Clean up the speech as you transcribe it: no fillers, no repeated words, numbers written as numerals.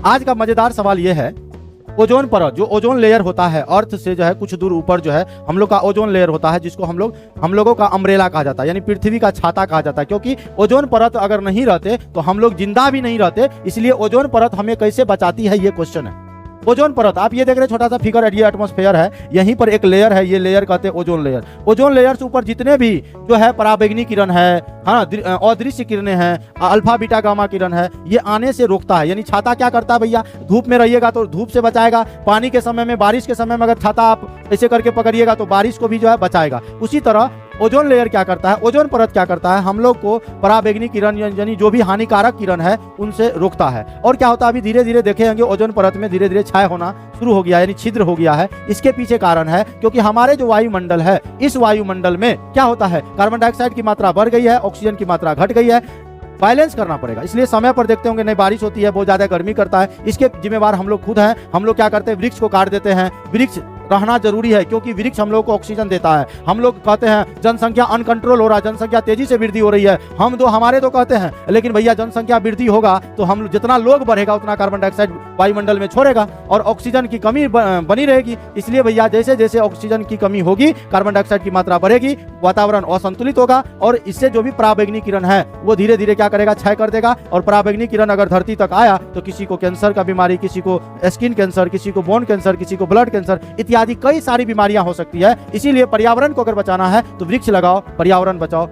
आज का मजेदार सवाल यह है, ओजोन परत, जो ओजोन लेयर होता है अर्थ से जो है कुछ दूर ऊपर जो है हम लोग का ओजोन लेयर होता है, जिसको हम लोगों का अम्ब्रेला कहा जाता है, यानी पृथ्वी का छाता कहा जाता है। क्योंकि ओजोन परत अगर नहीं रहते तो हम लोग जिंदा भी नहीं रहते, इसलिए ओजोन परत हमें कैसे बचाती है ये क्वेश्चन है। ओजोन परत आप ये देख रहे हैं, छोटा सा फिगर है, ये एटमॉस्फेयर है, यहीं पर एक लेयर है, ये लेयर कहते हैं ओजोन लेयर। ओजोन लेयर से ऊपर जितने भी जो है पराबैंगनी किरण है, हाँ, अदृश्य किरणें हैं, अल्फा बीटा गामा किरण है, ये आने से रोकता है। यानी छाता क्या करता है भैया, धूप में रहिएगा तो धूप से बचाएगा, पानी के समय में, बारिश के समय में अगर छाता आप ऐसे करके पकड़िएगा तो बारिश को भी जो है बचाएगा। उसी तरह ओजोन लेयर क्या करता है, ओजोन परत क्या करता है, हम लोग को पराबैंगनी किरण यानी जो भी हानिकारक किरण है उनसे रोकता है। और क्या होता है, अभी धीरे धीरे देखेंगे ओजोन परत में धीरे धीरे छाय होना शुरू हो गया, यानी छिद्र हो गया है। इसके पीछे कारण है क्योंकि हमारे जो वायुमंडल है, इस वायुमंडल में क्या होता है, कार्बन डाइऑक्साइड की मात्रा बढ़ गई है, ऑक्सीजन की मात्रा घट गई है, बैलेंस करना पड़ेगा। इसलिए समय पर देखते होंगे नहीं बारिश होती है, बहुत ज्यादा गर्मी करता है, इसके जिम्मेवार हम लोग खुद हैं। हम लोग क्या करते हैं, वृक्ष को काट देते हैं। वृक्ष रहना जरूरी है क्योंकि वृक्ष हम लोग को ऑक्सीजन देता है। हम लोग कहते हैं जनसंख्या अनकंट्रोल हो रहा है, जनसंख्या तेजी से वृद्धि हो रही है, हमारे तो कहते हैं, लेकिन भैया जनसंख्या वृद्धि होगा तो हम जितना लोग बढ़ेगा उतना कार्बन डाइऑक्साइड वायुमंडल में छोड़ेगा और ऑक्सीजन की कमी बनी रहेगी। इसलिए भैया जैसे जैसे ऑक्सीजन की कमी होगी, कार्बन डाइऑक्साइड की मात्रा बढ़ेगी, वातावरण असंतुलित होगा और इससे जो भी पराबैंगनी किरण है वो धीरे धीरे क्या करेगा, क्षय कर देगा। और पराबैंगनी किरण अगर धरती तक आया तो किसी को कैंसर का बीमारी, किसी को स्किन कैंसर, किसी को बोन कैंसर, किसी को ब्लड कैंसर इत्यादि कई सारी बीमारियां हो सकती है। इसीलिए पर्यावरण को अगर बचाना है तो वृक्ष लगाओ, पर्यावरण बचाओ।